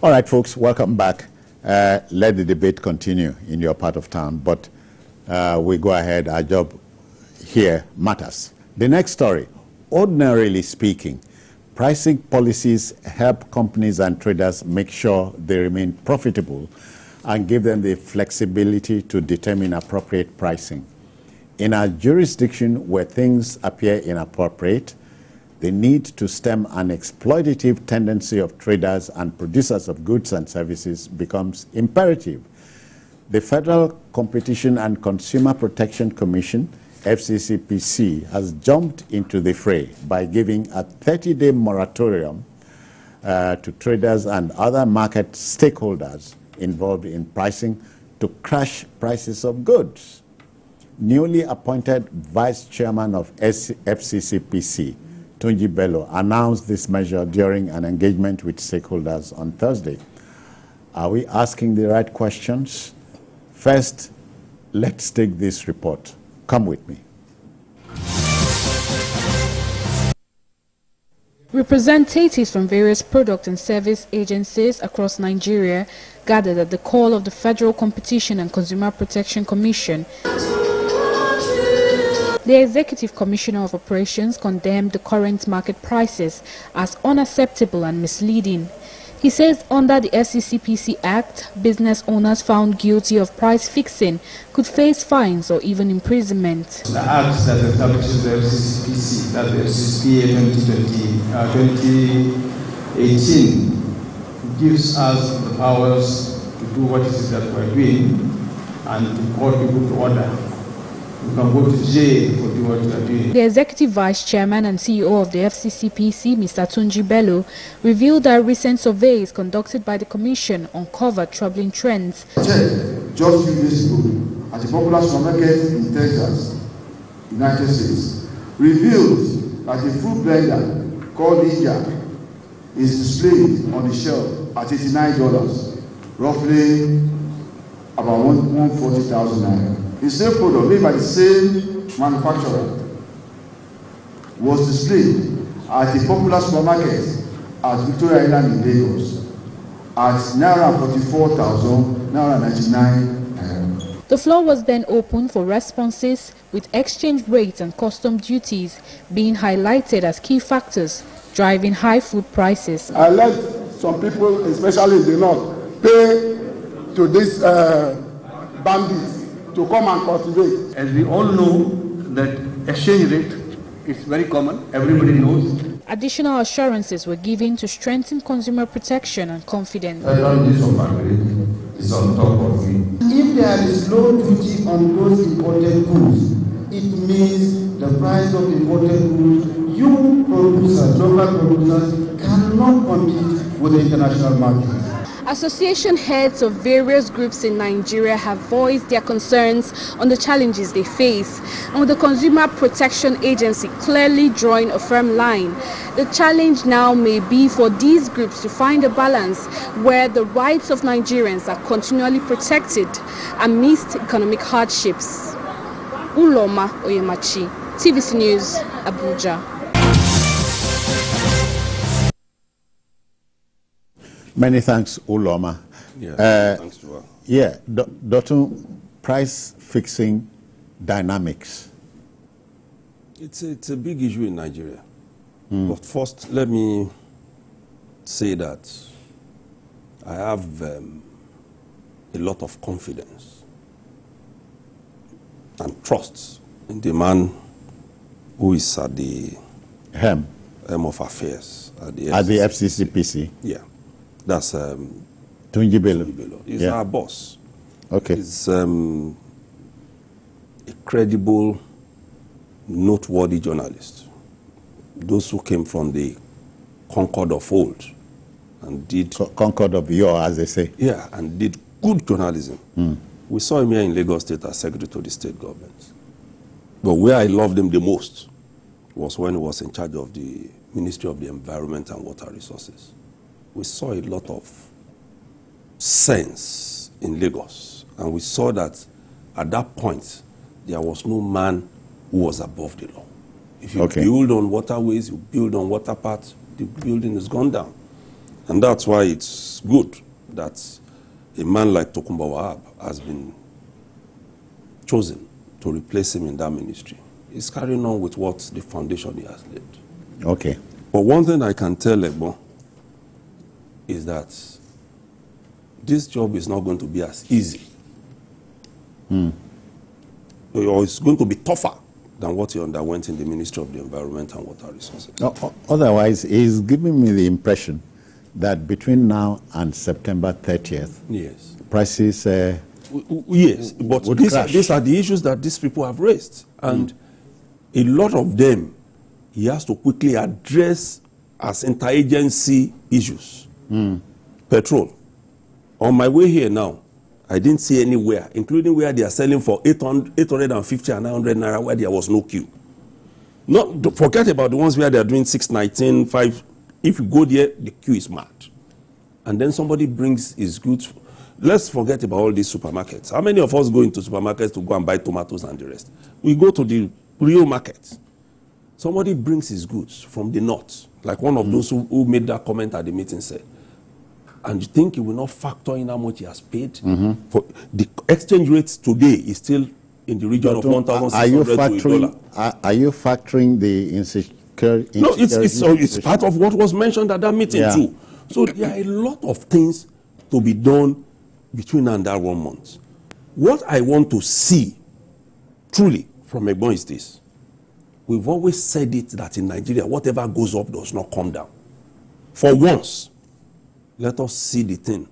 All right, folks, welcome back. Let the debate continue in your part of town, but we go ahead. Our job here matters. The next story, ordinarily speaking, pricing policies help companies and traders make sure they remain profitable and give them the flexibility to determine appropriate pricing. In a jurisdiction where things appear inappropriate, the need to stem an exploitative tendency of traders and producers of goods and services becomes imperative. The Federal Competition and Consumer Protection Commission, FCCPC, has jumped into the fray by giving a 30-day moratorium to traders and other market stakeholders involved in pricing to crash prices of goods. Newly appointed Vice Chairman of FCCPC, Tunji Bello, announced this measure during an engagement with stakeholders on Thursday. Are we asking the right questions? First, let's take this report. Come with me. Representatives from various product and service agencies across Nigeria gathered at the call of the Federal Competition and Consumer Protection Commission. The Executive Commissioner of Operations condemned the current market prices as unacceptable and misleading. He says under the FCCPC Act, business owners found guilty of price fixing could face fines or even imprisonment. The Act that establishes the FCCPC, that's the FCCPA 2018, gives us the powers to do what it is that we're doing and to call people to order. You can go to jail for doing what you are doing. The Executive Vice Chairman and CEO of the FCCPC, Mr. Tunji Bello, revealed that recent surveys conducted by the Commission uncovered troubling trends. Just few days ago, at a popular supermarket in Texas, United States, revealed that a fruit blender called India is displayed on the shelf at $89, roughly about 140,000 naira. The same product made by the same manufacturer was displayed at a popular supermarket at Victoria Island in Lagos at Naira 44,000, Naira 99. The floor was then opened for responses, with exchange rates and custom duties being highlighted as key factors driving high food prices. I let some people, especially in the north, pay to these bandits to come and cultivate. As we all know, that exchange rate is very common, everybody knows. Additional assurances were given to strengthen consumer protection and confidence. This is on top of it. If there is low duty on those imported goods, it means the price of imported goods, you producers, local producers, cannot compete with the international market. Association heads of various groups in Nigeria have voiced their concerns on the challenges they face, and with the Consumer Protection Agency clearly drawing a firm line, the challenge now may be for these groups to find a balance where the rights of Nigerians are continually protected amidst economic hardships. Uloma Oyemachi, TVC News, Abuja. Many thanks, Uloma. Yeah, thanks to her. Yeah, Dr. Price fixing dynamics. It's a big issue in Nigeria. But first, let me say that I have a lot of confidence and trust in the man who is at the helm of affairs at the FCCPC. Yeah. That's Tunji Bello. He's our boss. Okay. He's a credible, noteworthy journalist. Those who came from the Concord of old and did... Concord of yore, as they say. Yeah, and did good journalism. We saw him here in Lagos State as Secretary to the State Government. But where I loved him the most was when he was in charge of the Ministry of the Environment and Water Resources. We saw a lot of sense in Lagos, and we saw that at that point, there was no man who was above the law. If you build on waterways, you build on water paths, the building is gone down. And that's why it's good that a man like Tokunbo Wahab has been chosen to replace him in that ministry. He's carrying on with what the foundation he has laid. Okay. But one thing I can tell Egbon is that this job is not going to be as easy. Or it's going to be tougher than what he underwent in the Ministry of the Environment and Water Resources. Otherwise, he's giving me the impression that between now and September 30th, yes, prices yes, but these are the issues that these people have raised. And a lot of them, he has to quickly address as interagency issues. Petrol. On my way here now, I didn't see anywhere, including where they are selling for 850 and 900 naira, where there was no queue. Not forget about the ones where they are doing 619, 5. If you go there, the queue is mad. And then somebody brings his goods. Let's forget about all these supermarkets. How many of us go into supermarkets to go and buy tomatoes and the rest? We go to the real market. Somebody brings his goods from the north, like one of those who made that comment at the meeting said. And you think he will not factor in how much he has paid? For the exchange rate today is still in the region of 1,600 to $1. Are you factoring the insecurity? No, it's part of what was mentioned at that meeting too. So there are a lot of things to be done between now and that 1 month. What I want to see truly from Egbon is this. We've always said it that in Nigeria, whatever goes up does not come down. For once, let us see the thing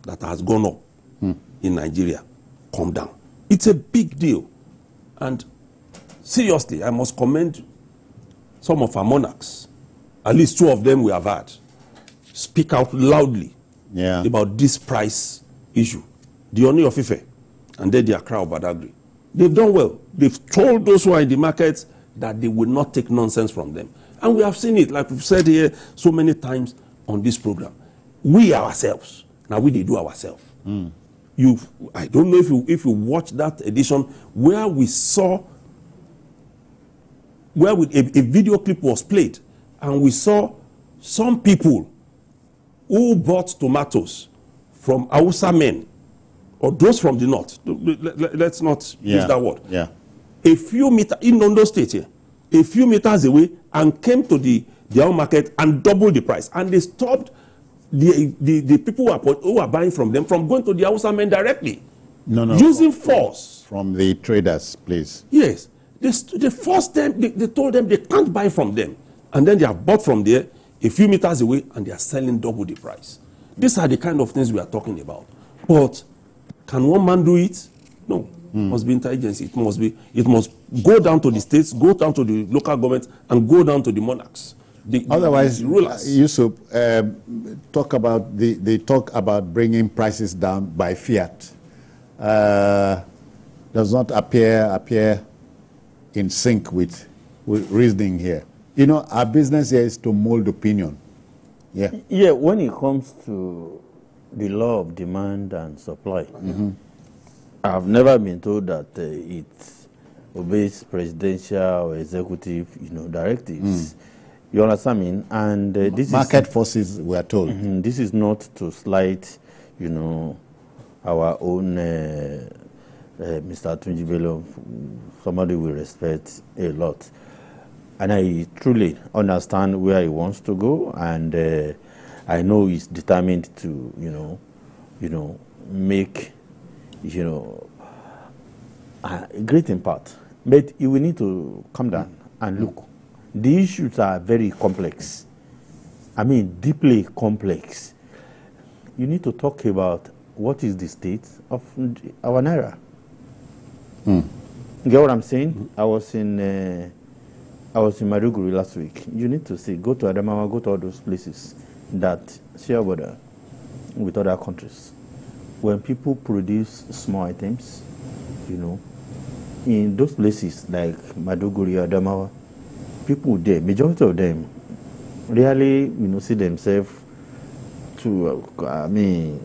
that has gone up in Nigeria come down. It's a big deal. And seriously, I must commend some of our monarchs. At least 2 of them we have had. Speak out loudly about this price issue. The Oni of Ife and then the Accra of Badagry. They've done well. They've told those who are in the markets that they will not take nonsense from them. And we have seen it, like we've said here so many times on this program. We ourselves, now we do ourselves. I don't know if you watched that edition where we saw, where a video clip was played, and we saw some people who bought tomatoes from Hausa men, or those from the north. Let's not use that word. A few meters in Ondo State here, a few meters away, and came to their own market and doubled the price, and they stopped the people who are buying from them from going to the Hausa men directly. Using force. From the traders, please. Yes. They forced them, they told them they can't buy from them. And then they have bought from there a few meters away and they are selling double the price. These are the kind of things we are talking about. But can one man do it? No. It must be interagency. It must go down to the states, go down to the local government, and go down to the monarchs. Otherwise, the rulers. Yusuf, they talk about bringing prices down by fiat. Does not appear in sync with reasoning here. You know, our business here is to mold opinion. Yeah, when it comes to the law of demand and supply, I've never been told that it obeys presidential or executive, directives. You understand me? And this market forces, we are told. This is not to slight, our own Mr. Tunji Bello, somebody we respect a lot. And I truly understand where he wants to go, and I know he's determined to, make, a great impact. But you will need to come down and look. The issues are very complex. I mean, deeply complex. You need to talk about what is the state of our naira. You get what I'm saying? I was in Maiduguri last week. You need to see, go to Adamawa, go to all those places that share border with other countries. When people produce small items, in those places like Maiduguri, Adamawa, people there, majority of them, really, see themselves totally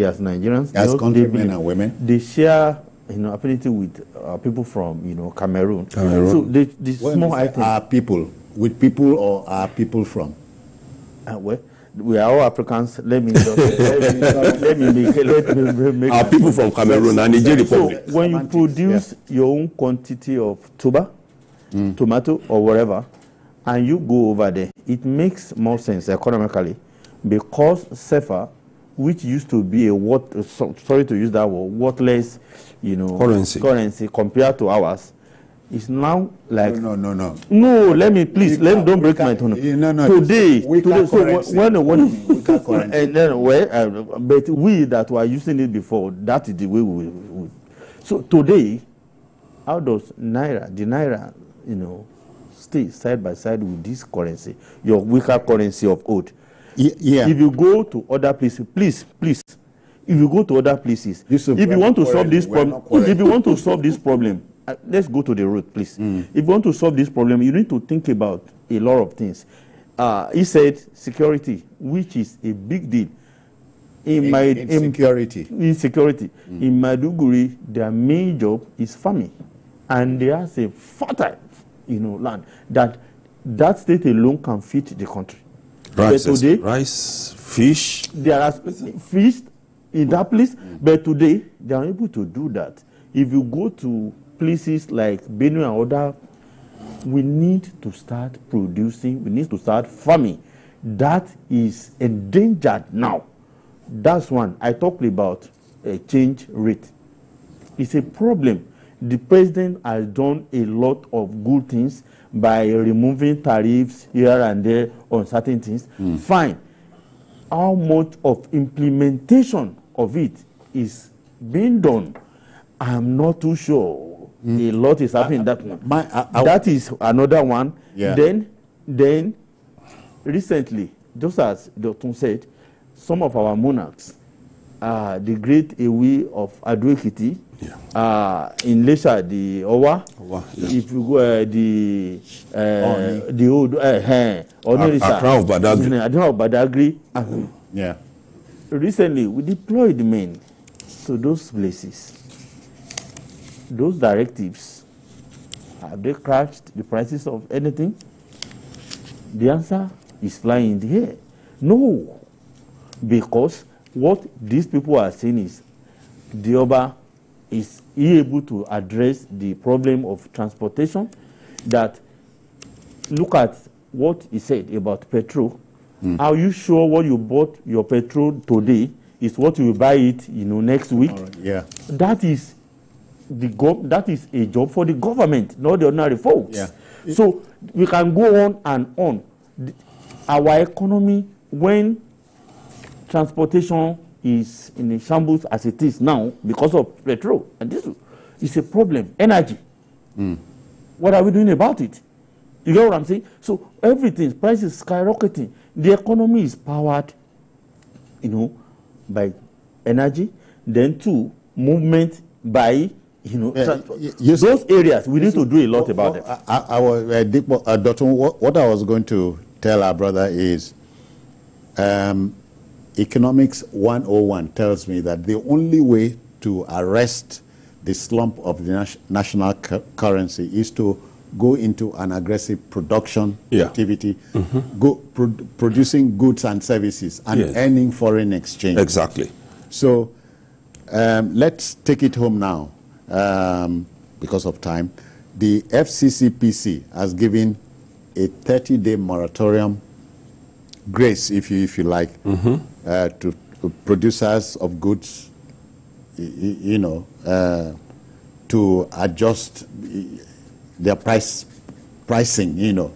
as Nigerians. As countrymen and women. They share, affinity with people from, Cameroon. So the small items. Are people, with people or are people from? Well, we are all Africans. Let me make our people from Cameroon and Niger Republic. So when you produce your own quantity of tuber, tomato or whatever, and you go over there, it makes more sense economically, because CFA, which used to be a sorry to use that word, worthless, currency compared to ours, is now like no. Let me please don't break my tone. Today, so but we that were using it before, that is the way we. So today, how does the naira, stay side by side with this currency, your weaker currency of old? Yeah. If you go to other places, please, if you go to other places, if you want to solve this problem, let's go to the root, please. If you want to solve this problem, you need to think about a lot of things. He said security, which is a big deal. Insecurity. In Maiduguri, their main job is farming, and they have a fertile, land that state alone can feed the country. Rice, fish. There are fish in that place, but today they are able to do that. If you go to places like Benue and other, we need to start producing, we need to start farming. That is endangered now. That's one. I talked about exchange rate. It's a problem. The president has done a lot of good things by removing tariffs here and there on certain things. Fine. How much of implementation of it is being done? I'm not too sure. A lot is happening that one. That is another one. Yeah. Then recently, just as Dr. said, some of our monarchs, the great Ewi of Ado-Ekiti, in Lesha, the Owa, if you go the old Accra of Badagry. Recently, we deployed men to those places. Those directives, have they crashed the prices of anything? The answer is flying in the air. No, because what these people are saying is the Oba is able to address the problem of transportation. That, look at what he said about petrol. Are you sure what you bought your petrol today is what you will buy it next week? That is that is a job for the government, not the ordinary folks. So we can go on and on. Our economy, when transportation is in a shambles as it is now because of petrol, and this is a problem. Energy. What are we doing about it? You get what I'm saying? So everything, prices skyrocketing. The economy is powered, by energy. Then two, movement by those areas. We need to do a lot about them. Dr. What I was going to tell our brother is Economics 101 tells me that the only way to arrest the slump of the national currency is to go into an aggressive production activity, producing goods and services and earning foreign exchange. Exactly. So let's take it home now because of time. The FCCPC has given a 30-day moratorium grace, if you like, to producers of goods, to adjust their pricing,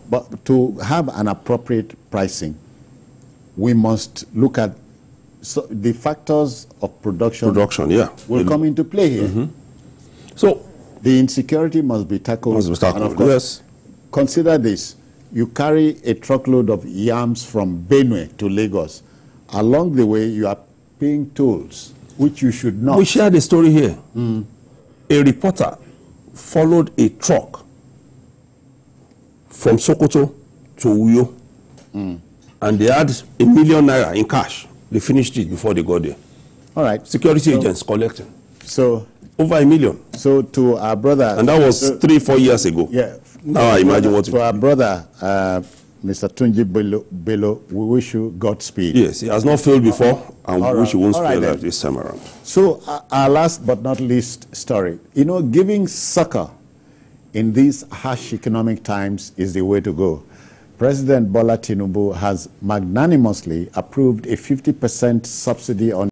But to have an appropriate pricing, we must look at the factors of production. Will come into play here. So the insecurity must be tackled. And of course, consider this. You carry a truckload of yams from Benue to Lagos. Along the way, you are paying tolls, which you should not. We shared a story here. A reporter followed a truck from Sokoto to Uyo, and they had ₦1 million in cash. They finished it before they got there. All right. Security agents collecting. So over $1 million. So to our brother, and that was 3-4 years ago. Yeah. Now I imagine what. To our brother Mr. Tunji Bello, we wish you Godspeed. Yes, he has not failed before, and we wish he won't fail then. this time around. So, our last but not least story. You know, giving succor in these harsh economic times is the way to go. President Bola Tinubu has magnanimously approved a 50% subsidy on